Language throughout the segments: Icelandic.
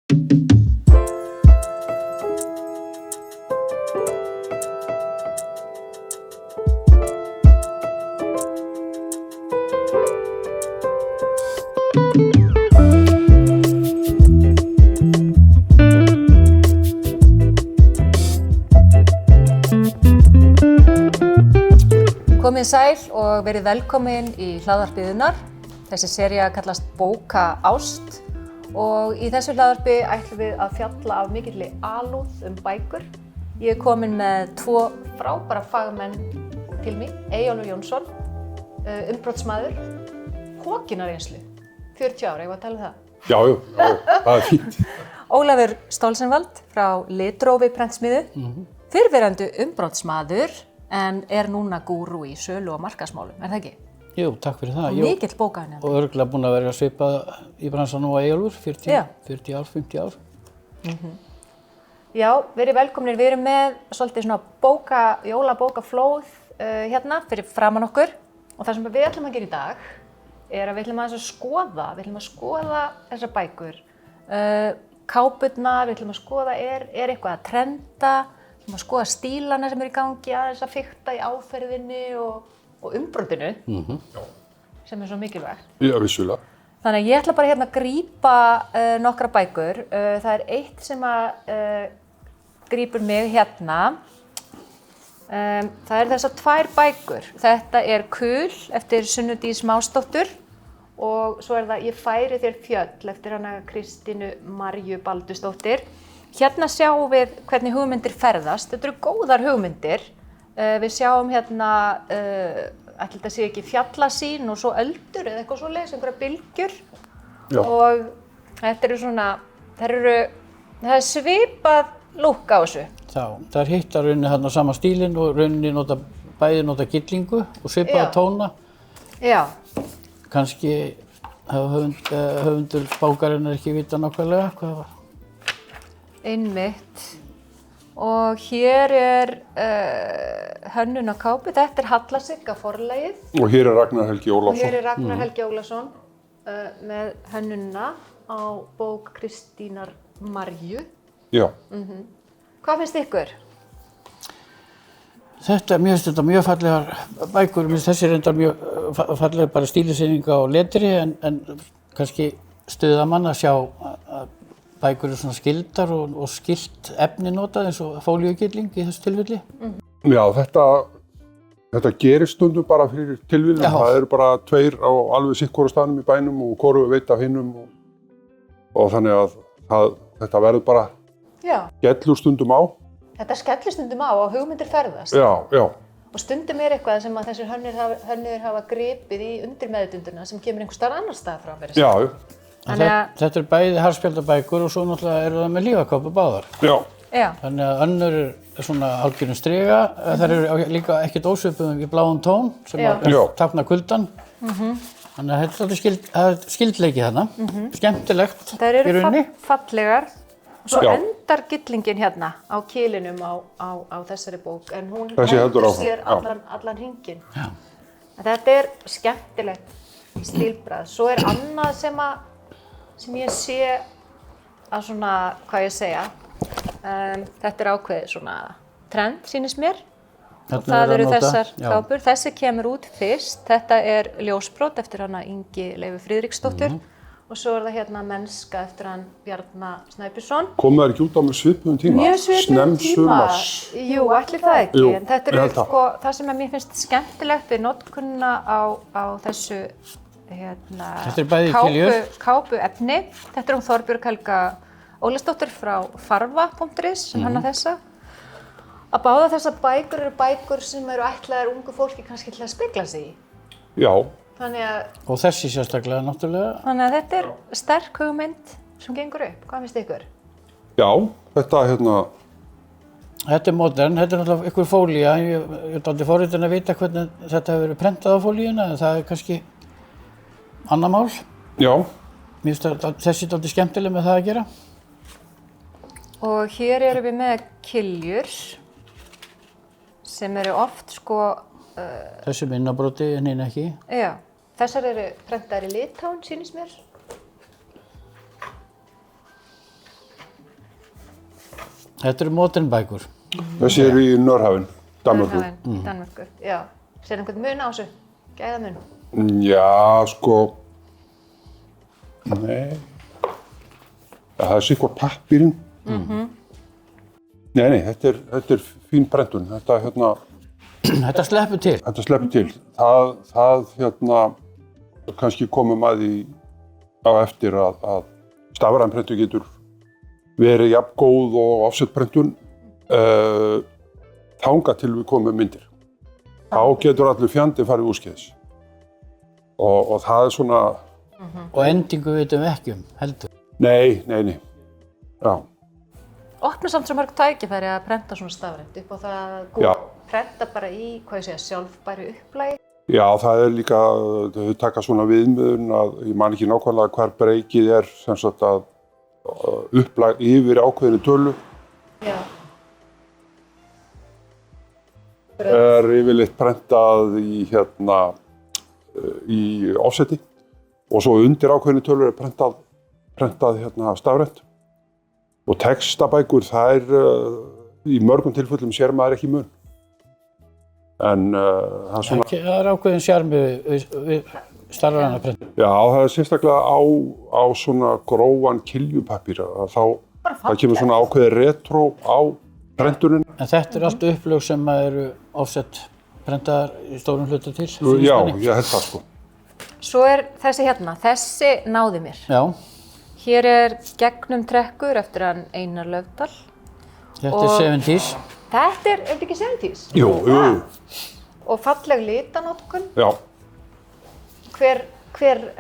Komið sæl og verið velkomin í hlaðvarpiðunnar. Þessi sería kallast Bóka ást og í þessu hlaðvarpi ætlum við að fjalla af mikilli alúð bækur. Ég er komin með tvo frábæra fagmenn til mín, Eyjólfur Jónsson, umbrottsmaður, hókinareynslu, 40 ára, ég var að tala um það. Já, það fínt. Ólafur Stolzenwald frá Litrófi prentsmiðju, fyrrverandi umbrottsmaður, en núna gúrú í sölu og markaðsmálum, það ekki? Jú, takk fyrir það. Og mikill bókaðinni. Og örugglega búinn að vera svipað í bransanum á Eyjólfur, 40 ár, 50 ár. Já, verið velkomnir. Við erum með svolítið svona jólabókaflóð hérna fyrir framan okkur. Og það sem við ætlum að gera í dag er að við ætlum að skoða þessar bækur. Kápurnar, við ætlum að skoða, er eitthvað að trenda, við ætlum að skoða stílana sem eru í gangi, aðeins að fikta í áferðinni og umbrotinu, sem er svo mikilvægt. Já, vissulega. Þannig að ég ætla bara hérna að grípa nokkra bækur. Það er eitt sem að grípur mig hérna. Það er þessar tvær bækur. Þetta er Kul eftir Sunnu Dís Másdóttur og svo er það Ég færi þér fjöll eftir hana Kristínu Marju Baldursdóttir. Hérna sjáum við hvernig hugmyndir ferðast. Þetta eru góðar hugmyndir. Við sjáum hérna, ætli þetta sé ekki fjallasýn og svo öldur eða eitthvað svoleiðis, einhverja bylgjur. Já. Og þetta eru svona, það er svipað lúkk á þessu. Það er hitt að rauninni þarna sama stílinn og rauninni bæði nota gyllingu og svipaða tóna. Já. Kannski hafa höfundur bókarinnar ekki vita nákvæmlega hvað það var. Einmitt. Og hér er hönnun á kápu. Þetta er Hallasigga forlagið. Og hér er Ragnar Helgi Ólafsson. Og hér er Ragnar Helgi Ólafsson með hönnunina á bók Kristínar Marju. Já. Hvað finnst ykkur? Mér finnst þetta mjög fallegar bækur. Mér finnst þessi reyndar mjög fallegar bara stílisýninga á letri en kannski stuða mann að sjá að bækur eru svona skildar og skilt efni notað eins og fólíugylling í þessu tilfelli. Já, þetta gerist stundum bara fyrir tilviljun. Það eru bara tveir á alveg sitt-hvoru staðnum í bænum og hvoru veit af hinnum og þannig að þetta verður bara skellur stundum á. Þetta skellir stundum á og hugmyndir ferðast. Já. Og stundum er eitthvað sem að þessir hönnuðir hafa gripið í undirmeðvitundina sem kemur einhvers staðar annar stað frá mér. Já. Þetta er bæði harðspjaldabækur og svo náttúrulega eru það með lífakápu báðar. Já. Þannig að önnur er svona hálfgerðum striga. Þær eru líka ekkert ósvipuðum í bláum tón sem táknar kuldann. Þannig að þetta er skildleiki þarna. Skemmtilegt í rauninni. Þær eru fallegar. Og svo endar gyllingin hérna á kilinum á þessari bók. En hún sér allan hringinn. Þetta er skemmtilegt stílbragð. Svo er annað sem ég sé að svona, hvað ég segja, þetta er ákveðið svona trend, sýnist mér. Og það eru þessar kápur. Þessi kemur út fyrst. Þetta er ljósbrot eftir hana Ingi Leifu Friðriksdóttur. Og svo er það hérna Mennska eftir hann Bjarna Snæbjörnsson. Kom það ekki út á með svipuðum tíma? Mjög svipuðum tíma. Jú, ætli það ekki. Jú, en þetta eru sko, það sem mér finnst skemmtilegt við notkunina á þessu kápuefni. Þetta er Þorbjörg Helga Ólafsdóttir frá farva.is sem hannar þessa. Að báða þessar bækur eru bækur sem eru ætlaðar ungu fólki kannski til að spegla sig í. Já. Og þessi sérstaklega náttúrulega. Þannig að þetta er sterk hugmynd sem gengur upp. Hvað finnst ykkur? Já, þetta Þetta er modern, þetta er náttúrulega ykkur fólía. Ég er dálítið forvitin að vita hvernig þetta hefur verið prentað á fólíuna, en það er kannski annað mál. Já. Mér finnst þessi dálítið skemmtileg með það að gera. Og hér erum við með kiljur sem eru oft sko... Þessi minnabróti en hinn ekki. Já. Þessar eru prentaðar í Litáen, sýnist mér. Þetta eru modernbækur. Þessi eru í Nørhafn, Danmörku. Danmörku, já. Sér einhvern mun á þessu? Gæðamun? Já, sko, nei. Það er sikkert pappírinn. Nei, þetta er fín prentun. Þetta sleppur til. Þetta sleppur til. Það kannski komum að því á eftir að stafræn prentun getur verið jafn góð og offset prentun þangað til við komum með myndir. Þá getur allur fjandi farið úrskeiðis. Og það er svona... Og endingu vitum við ekki heldur. Nei. Já. Opna samt svo mörg tækifæri að prenta svona stafrænt upp á það að prenta bara í, sjálfbæru upplagi. Já, það er líka, þau taka svona viðmiðun að, ég man ekki nákvæmlega hvar breykið er, sem sagt að upplag yfir ákveðinu tölu. Já. Er yfirleitt prentað í offseti og svo undir ákveðinu tölu er prentað stafrænt. Og textabækur, það í mörgum tilfellum sér maður ekki mun. En það er svona... Það er ákveðin sjarmi við stafræna prentun. Já, það er sérstaklega á svona grófan kiljupapír. Það kemur svona ákveðið retro á prentunin. En þetta er allt upplög sem eru offset prentaðar í stórum hluta til? Já, ég held það sko. Svo er þessi náði mér. Já. Hér er gegnum trekkur eftir hann Einar Löfdal. Þetta er 70s. Þetta er ekki 70s? Jú. Og falleg litanótkun. Já. Hver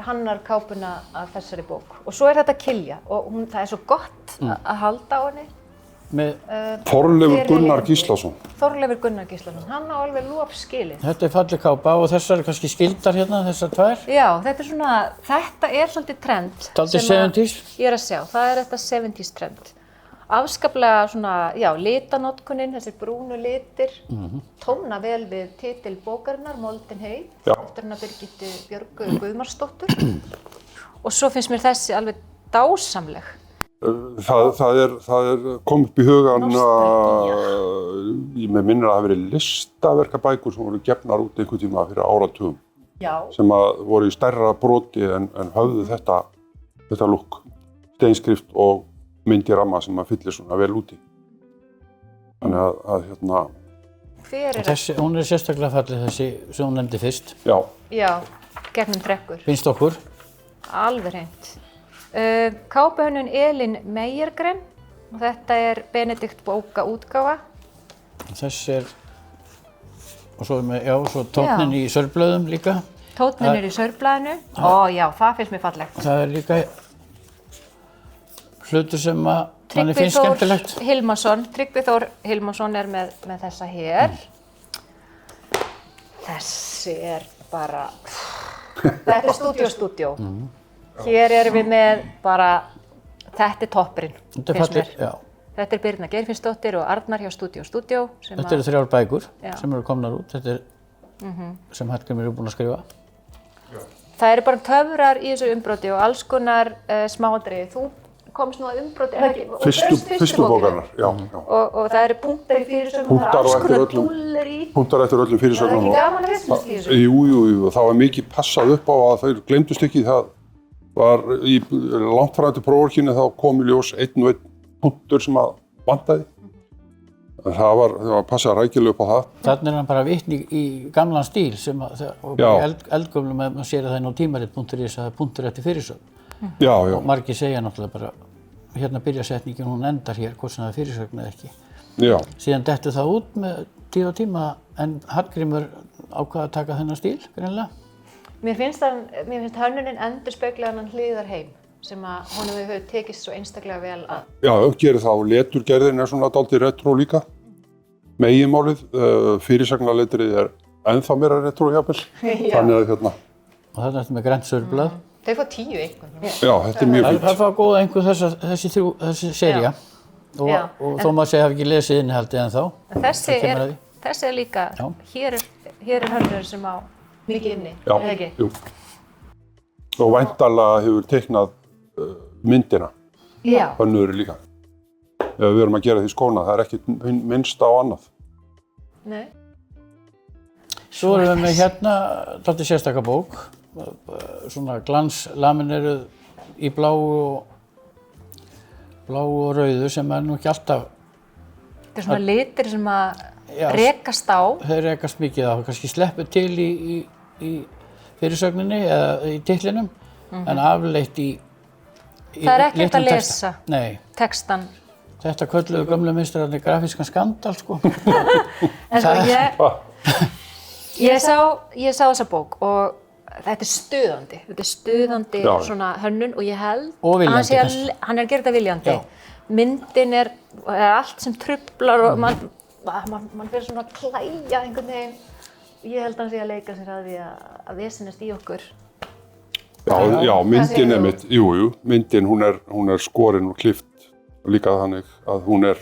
hannar kápuna af þessari bók? Og svo er þetta Kilja og það er svo gott að halda á henni. Þorleifur Gunnar Gíslason. Þorleifur Gunnar Gíslason, hann á alveg lof skilið. Þetta er falleg kápa og þessar er kannski skildar hérna, þessar tvær. Já, þetta er svolítið trend. Dálítið 70s? Ég er að sjá, það er þetta 70s trend. Afskaplega svona, litanótkunin, þessir brúnu litir, tóna vel við titil bókarinnar, Moldin hei, eftir hana Birgittu Björgu Guðmarsdóttur. Og svo finnst mér þessi alveg dásamleg. Það er kom upp í hugan ég með minnir að það hafi verið listaverkabækur sem voru gefnar út einhvern tíma fyrir áratugum. Já. Sem að voru í stærra broti en höfðu þetta lúk, steinskrift og myndiramma sem að fyllir svona vel út í. Þannig að Hver er þessi, hún er sérstaklega falleg þessi sem hún nefndi fyrst. Já. Já, gegnum trekkur. Finnst okkur? Alveg hreint. Kápuhönnun Elín Meyergren og þetta er Benedikt bókaútgáfa. Þessi og svo tónninn í sörblöðum líka. Tónninn í sörblaðinu. Já, það finnst mér fallegt. Það er líka hlutur sem að manni finnst skemmtilegt. Tryggvi Þór Hilmarsson er með þessa hér. Þessi er bara... Þetta er stúdíó. Hér erum við með bara, þetta er toppurinn, finnst mér. Þetta er Birna Geirfinnsdóttir og Arnar hjá Stúdíó. Þetta eru 3 bækur sem eru komnar út, þetta er sem Hallgrímur er búinn að skrifa. Það eru bara töfrar í þessu umbroti og alls konar smáatriði. Þú komst nú að umbroti, fyrstu bókarinnar, já. Og það eru punktar í fyrirsögnum, það eru alls konar dúllur í. Punktar eftir öllum fyrirsögnum. Það er ekki gaman að vissast í þessu? Jú, það var mikið passað upp á að þeir gleymdust ekki það. Var í langt frá til próförkinni þá kom í ljós einn og einn punktur sem að vantaði. Það var passað rækilega upp á það. Þannig er hann bara vitni í gamlan stíl sem og eldgömlum að maður sér að það er nú tímarit.is að það er punktur eftir fyrirsögn. Já. Og margir segja náttúrulega bara, hérna byrja setningin, hún endar hér, hvort sem það er fyrirsögn eða ekki. Já. Síðan dettur það út með tíð og tíma en Hallgrímur ákvað að taka þennan stíl, greinilega. Mér finnst hönnunin endurspegla þennan Hlíðarheim sem að honum hefur tekist svo einstaklega vel að. Já, gerir það og leturgerðin er svona dálítið retro líka. Meginmálið, fyrirsagnarletrið er ennþá meira retro jafnvel. Þannig að Og þetta er með grænt sörblað. Þau fá 10 einhvern. Já, þetta er mjög fínt. Það fá góða einhvern þessi sería. Og þó maður segja hafi ekki lesið innihaldið ennþá. Þessi er líka, hér er hönnur sem á mikið inni, eða ekki? Jú. Og væntanlega hefur teiknað myndina. Já. Hönnur líka. ef við erum að gera því skóna. Það ekkert minnst á annað. Nei. Svo erum við með hérna dálítið sérstaka bók, svona glanslamineruð í bláu og rauðu sem nú ekki alltaf. Þetta svona litir sem að rekast á. Þeir rekast mikið á, kannski sleppu til í fyrirsögninni eða í titlinum, en afleitt í það ekkert að lesa textan. Þetta kölluðu gömlu meistararnir grafískan skandal, sko. En sko, ég sá þessa bók og þetta er stuðandi svona hönnun og ég held og viljandi, hann er að gera þetta viljandi. Myndin er allt sem truflar og mann fyrir svona að klæja einhvern veginn. Ég held að hann sé að leika sér að því að vesenast í okkur. Já, myndin er mitt, jú, myndin hún er skorin og klift líka þannig að hún er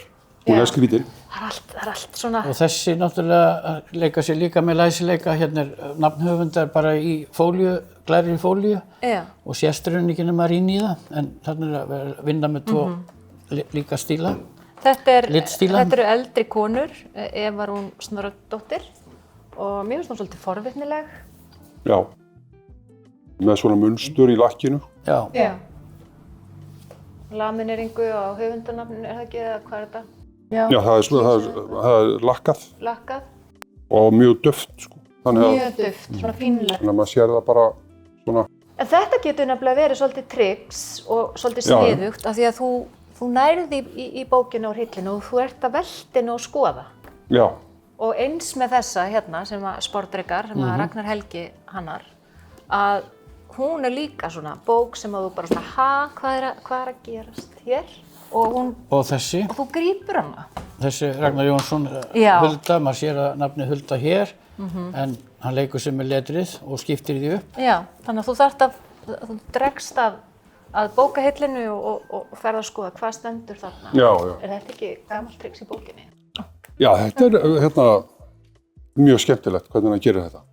skrítin. Það er allt svona. Og þessi náttúrulega leika sér líka með læsileika, hérna nafnhöfundar bara í fólíu, glærri fólíu og sérstrunni ekki nema að rýna í það, en þarna er að vinna með tvo líka stíla. Þetta eru eldri konur, Eva Rún Snorradóttir og mér finnst hún svolítið forvitnileg. Já, með svona munstur í lakkinu. Já. Lamineringu á höfundarnafninu, það ekki, eða hvað þetta? Já, það er lakkað. Lakkað. Og mjög duft, sko. Mjög duft, svona fínlegt. Þannig að maður sér það bara svona. En þetta getur nefnilega verið svolítið tricks og svolítið sniðugt af því að þú nærði í bókinu á hillinu og þú ert að veltinu og skoða. Já. Og eins með þessa hérna sem að Sportdrekar, sem að Ragnar Helgi hannar, að hún er líka svona bók sem að þú bara svona, hvað er að gerast hér? Og þessi. Og þú grípur hana. Þessi Ragnar Jónsson, Hulda, maður sér að nafnið Hulda hér, en hann leikur sem með letrið og skiptir því upp. Já, þannig að þú dregst að bókahillinu og ferð að skoða hvað stendur þarna. Já. Er þetta ekki gamalt tricks í bókinni? Já, þetta er mjög skemmtilegt hvernig hann gerir þetta.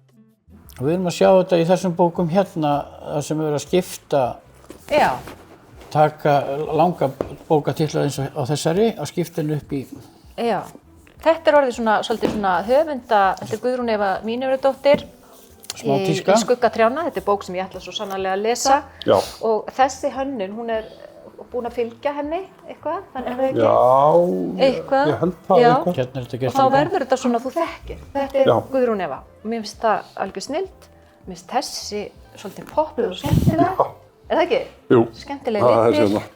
Og við erum að sjá þetta í þessum bókum hérna, það sem við erum að skipta, taka langa bókatitla eins og á þessari, að skipta henni upp í. Já, þetta er orðið svolítið svona höfunda, þetta er Guðrún Eva Mínervudóttir í Skuggatrjána, þetta er bók sem ég ætla svo sannarlega að lesa. Já. Og þessi hönnun, hún er búin að fylgja henni eitthvað, þannig að það ekki? Já, ég held það eitthvað. Hérna er þetta gert og þá verður þetta svona, þú þekkir. Þetta er Guðrún Eva og mér finnst það algjör snilld. Mér finnst þessi svolítið poppuð og skemmtilega. Er það ekki? Jú. Skemmtilega litir.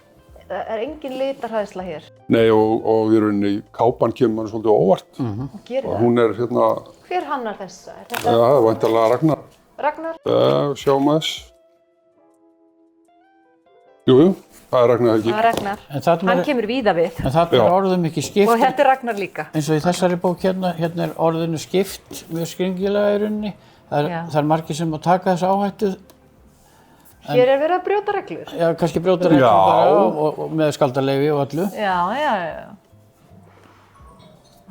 Það er engin litarhæðsla hér. Nei, og í rauninni kápan kemur manni svolítið óvart. Og gerir það. Og hún er hérna. Hver hannar þessa? Já, það er væntanlega Ragnar. Ragnar? Sjáum að þess. Jú. Það er Ragnar Helgi. Það er Ragnar. Hann kemur víða við. En þarna er orðum ekki skipt. Og þetta er Ragnar líka. Eins og í þessari bók hérna er orðinu skipt mjög skringilega í rauninni. Það er margir sem að taka þessa áhættu. Hér er verið að brjóta reglur. Já, kannski brjóta reglur bara og með skaldaleyfi og öllu. Já.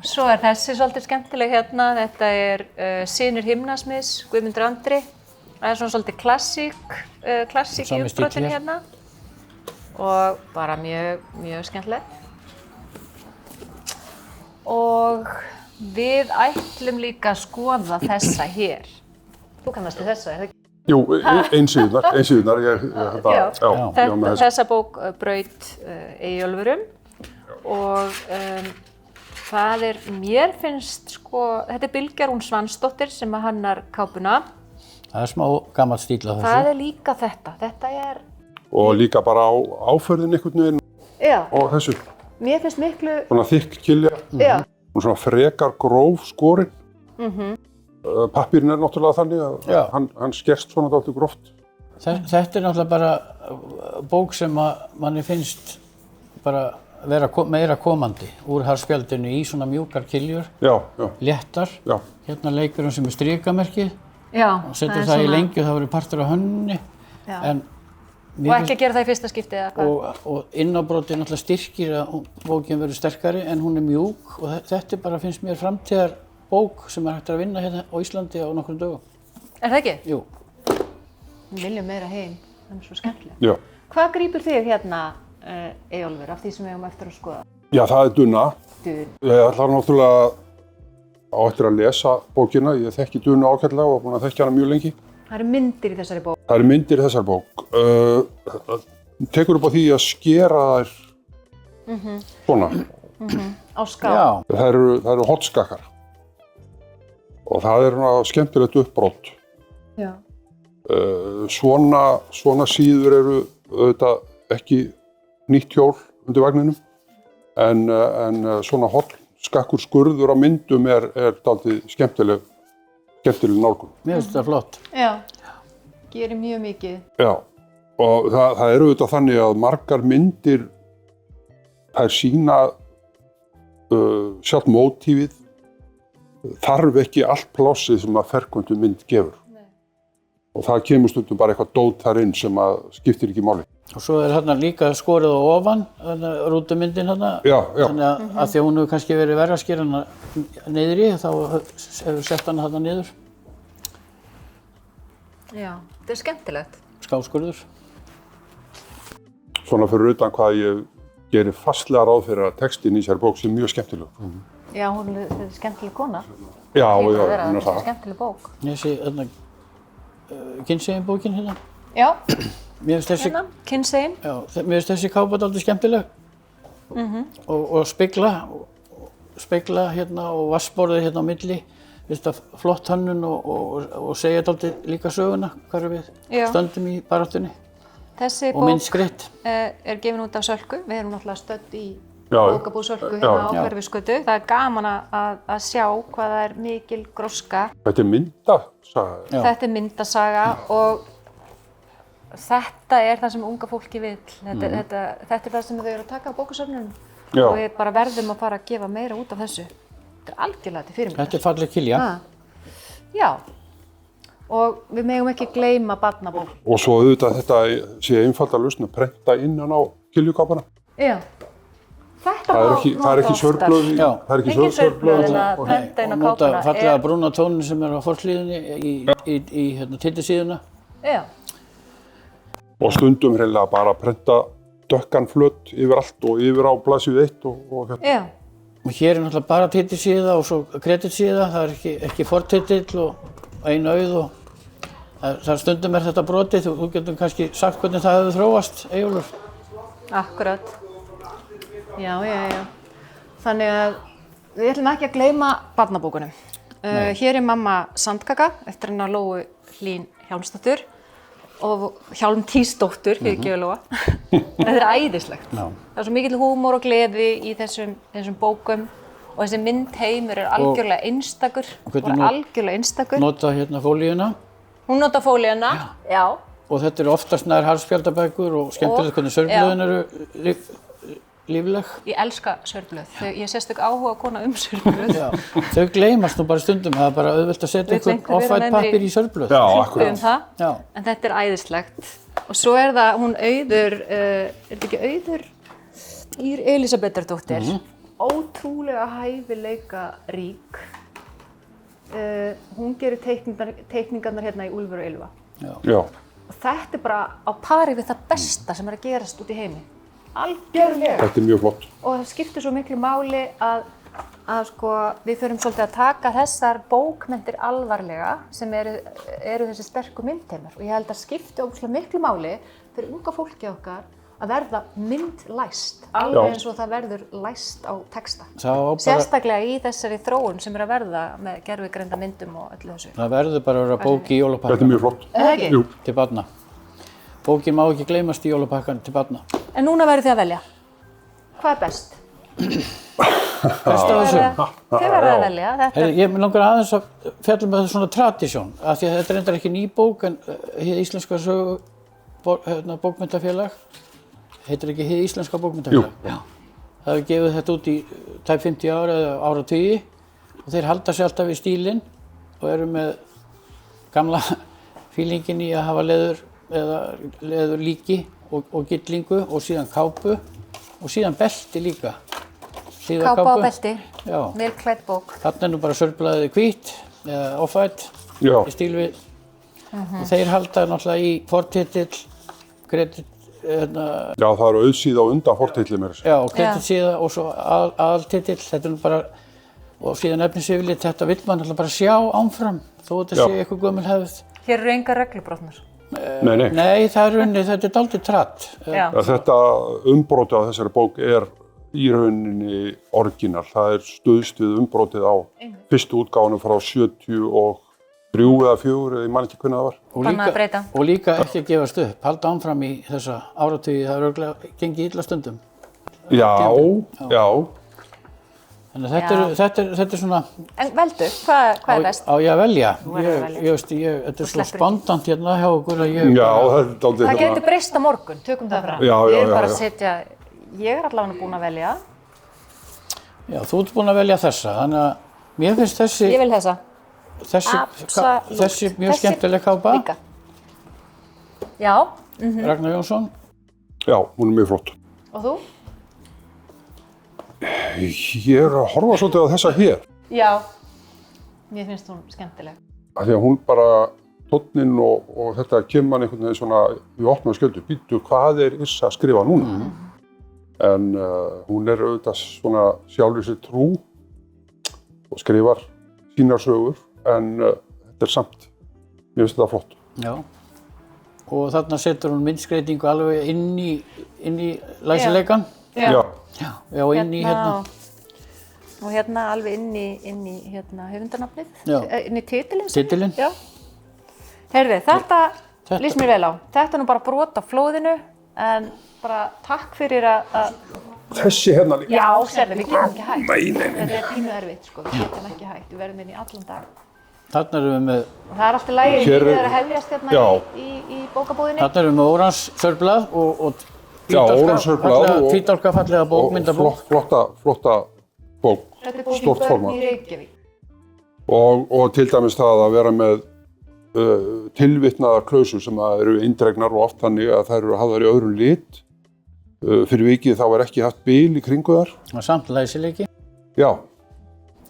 Svo er þessi svolítið skemmtileg hérna. Þetta er Synir himnasmiðs, Guðmundur Andri. Það er svona svolítið klassík í uppbrotinu hérna. Og bara mjög skemmtilegt. Og við ætlum líka að skoða þessa hér. Þú kannast þessa, er það ekki? Jú, einsýðunar. Þessa bók braut Eyjólfurum og það er, mér finnst sko, þetta er Bylgja Rún Svansdóttir sem hannar kápuna. Það er smá gamall stíl á þessu. Það er líka þetta er og líka bara á áferðin einhvern veginn og þessu. Mér finnst miklu svona þykk kilja og svona frekar gróf skorin. Pappírinn er náttúrulega þannig að hann skerst svona dálítið gróft. Þetta er náttúrulega bara bók sem að manni finnst bara vera meira komandi úr harðspjaldinu í svona mjúkar kiljur, léttar. Hérna leikur hann sem er strikamerkið og setur það í lengju og það verður partur af hönnunni. Og ekki að gera það í fyrsta skipti eða hvað? Og innábrotið náttúrulega styrkir að bókin verður sterkari en hún er mjúk og þetta bara finnst mér framtíðar bók sem hægt að vinna hérna á Íslandi á nokkrum dögum. Er það ekki? Jú. Við viljum meira heim, það er svo skemmtilegt. Já. Hvað grípur þig hérna, Eyjólfur, af því sem við höfum eftir að skoða? Já, það Duna. Ég ætla náttúrulega á eftir að lesa bókina. Ég þekki Dunu ágætlega og búin að þekkja hana mjög lengi. Það eru myndir í þessari bók. Það eru myndir í þessari bók. Tekur upp á því að skera þær svona. Á skál. Já. Það eru hotskakkar. Og það er skemmtilegt uppbrot. Já. Svona síður eru auðvitað ekki nýtt hjól undir vagninum, en svona hotskakkur skurður á myndum er dálítið skemmtileg nálgun. Mér finnst þetta flott. Já, gerir mjög mikið. Já, og það er auðvitað þannig að margar myndir, þær sýna sjálft mótífið, þarf ekki allt plássið sem að ferkvöndu mynd gefur. Nei. Og það kemur stundum bara eitthvað dót þar inn sem að skiptir ekki máli. Og svo er hérna líka skorið á ofan, rútumyndin hérna. Já. Þannig að því að hún hefur kannski verið verið að skera hana niður í, þá hefur sett hana hérna niður. Já, þetta er skemmtilegt. Skáskurður. Svona fyrir utan hvað ég gerir fastlega ráð fyrir að textin í þessari bók sé mjög skemmtileg. Já, hún er skemmtileg kona. Já, hún er það. það. Skemmtileg bók. Þessi Kinsegin bókin hérna. Já, Mér finnst þessi, Kinsegin. já, mér finnst þessi kápa dálítið skemmtileg. Og spegla hérna og vassborðið hérna á milli. Finnst það flott hönnun og segja dálítið líka söguna hvar við stöndum í baráttunni. Þessi og myndskreytt. Er gefin út af Sölku. Við erum náttúrulega stödd í bókabúð Sölku hérna á Hverfisgötu. Það er gaman að sjá hvað það er mikil gróska. Þetta er myndasaga. Þetta er myndasaga og þetta er það sem unga fólki vill. Þetta er það sem þau eru að taka á bókasöfnunum. Og við bara verðum að fara að gefa meira út af þessu. Þetta er algjörlega til fyrirmyndar. Þetta er falleg kilja. Já. Og við megum ekki gleyma barnabók. Og svo auðvitað þetta sé einfalda lausn að prenta innan á kiljukápana. Já. Það er ekki sörblöð. Það er ekki sörblöð að prenta inn á kápana. Og nota fallega brúna tónin sem er á forhlíðinni í tiltisíðuna. Já. Og stundum hreinlega bara að prenta dökkan flöt yfir allt og yfir á blaðsíðu 1 og hérna. Já. Og hér er náttúrulega bara tiltisíða og svo kreditsíða. Það er ekki fortitill og einu auð og þar stundum er þetta brotið, þú getur kannski sagt hvernig það hefur þróast, Eyjólfur. Akkurat. Já. Þannig að við ætlum ekki að gleyma barnabókunum. Hér er mamma Sandkaka eftir hennar Lóu Hlín Hjálmsdóttur og Hjálmtísdóttur, fyrir ekki að Lóa. Þetta er æðislegt. Já. Það er svo mikill húmor og gleði í þessum bókum og þessi myndheimur er algjörlega einstakur. Nota hérna fólíuna. Hún nota fólíuna, já. Og þetta eru oftast nær harðspjaldabækur og skemmtilegt hvernig sörblöðin eru lífleg. Ég elska sörblöð. Ég sérstök áhuga kona sörblöð. Já, þau gleymast nú bara stundum. Það er bara auðvelt að setja einhvern off-white pappír í sörblöð. Já, akkurat. En þetta er æðislegt. Og svo er það hún Auður, er þetta ekki Auður? Ír Elísabetardóttir. Ótrúlega hæfileika rík. Hún gerir teikningarnar hérna í Úlfur og Ylfa. Já. Og þetta er bara á pari við það besta sem er að gerast út í heimi. Algjörlega. Þetta er mjög flott. Og það skiptir svo miklu máli að sko, við förum svolítið að taka þessar bókmenntir alvarlega sem eru þessi sterku myndheimar. Og ég held að skipti ótrúlega miklu máli fyrir unga fólki okkar að verða myndlæst, alveg eins og það verður læst á texta. Sérstaklega í þessari þróun sem er að verða með gervigreinda myndum og öllu þessu. Það verður bara að vera bók í jólapakkan. Þetta er mjög flott. Ekki? Jú. Til barna. Bókin má ekki gleymast í jólapakkan til barna. En núna verður þið að velja. Hvað er best? Best af þessu. Þið verður að velja. Ég langar aðeins að fjalla með svona tradisjón, af því að þetta er reyndar ekki ný bók, en Hið íslenska bókmenntafélag heitir ekki Hið íslenska bókmenntafélag. Jú. Það hefur gefið þetta út í tæp 50 ára eða áratugi og þeir halda sig alltaf í stílinn og eru með gamla fílingin í að hafa leður líki og gyllingu og síðan kápu og síðan belti líka. Kápa og belti, já. Vel klædd bók. Þarna er nú bara sörblöðið hvítt eða off-white í stíl við. Og þeir halda náttúrulega í fortitill, Já, það eru auðsíða og undan fortitli mér. Já, og kreditsíða og svo aðaltitill, þetta er bara, og síðan efnisyfirlit, þetta vill maður alltaf bara sjá áfram, þó þetta sé eitthvað gömul hefð. Hér eru engar reglubrotnar. Nei. Nei, það er rauninni, þetta er dálítið tratt. Þetta umbrotið á þessari bók er í rauninni orginal. Það er stuðst við umbrotið á fyrstu útgáfunum frá 73 eða 4, ég man ekki hvernig það var. Og líka ekki að gefast upp, halda áfram í þessa áratugi, það er örugglega gengið illa stundum. Já. Þannig að þetta er svona... En veldu, hvað er best? Á ég að velja? Þetta er svo spontant hérna hjá okkur að ég... Já, það er dálítið... Það getur breyst á morgun, tökum það fram. Ég er bara að setja... Ég er allavega búin að velja. Já, þú ert búin að velja þessa, þannig að mér finnst þessi... Ég vil þessa. Þessi mjög skemmtileg kápa. Líka. Já. Ragnar Jónsson. Já, hún er mjög flott. Og þú? Ég er að horfa svolítið á þessa hér. Já. Mér finnst hún skemmtileg. Af því að hún bara, tónninn og þetta kemur mann einhvern veginn svona í opna skjöldu. Býttu, hvað er Yrsa að skrifa núna? En hún er auðvitað svona sjálfri sér trú og skrifar sínar sögur, en þetta er samt, mér finnst þetta flott. Já, og þarna setur hún myndskreitingu alveg inn í læsileikann. Já, inn í hérna. Og hérna alveg inn í höfundarnafnið, inn í titilinn. Titilinn. Já. Heyrðu, þetta líst mér vel á. Þetta er nú bara brot á flóðinu, en bara takk fyrir að... Þessi hérna líka. Já, sérðu, við getum ekki hægt. Nei. Þetta er pínu erfitt, sko, við getum ekki hægt. Við verðum inn í allan dag. Þarna erum við með... Og það er alltaf lægir lífið að hefjast hérna í bókabúðinni. Þarna erum við með óranssörblað og hvítálka fallega bókmyndabók. Flotta bók, stort format. Þetta er bók í Reykjavík. Og til dæmis það að vera með tilvitnaðar klausur sem eru eindregnar og oft þannig að þær eru hafðar í öðrum lit. Fyrir vikið þá var ekki haft bil í kringu þar. Og samt læsileiki. Já.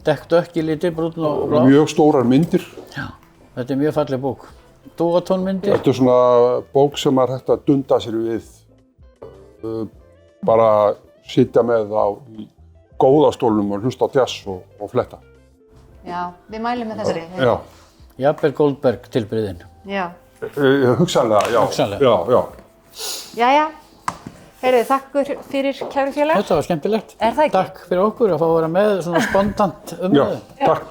Dökk í liti, brúnn og blá. Mjög stórar myndir. Já, þetta er mjög falleg bók. Dúatónmyndir. Þetta er svona bók sem er hægt að dunda sér við. Bara sitja með á góðastólnum og hlusta á jazz og fletta. Já, við mælum með þessari. Já. Jafnvel Goldberg tilbrigðin. Já. Hugsanlega, já. Hugsanlega. Jæja. Heyrðu, þakk fyrir kæru félagar. Þetta var skemmtilegt. Er það ekki? Takk fyrir okkur að fá að vera með svona spontant umræðu. Já, takk.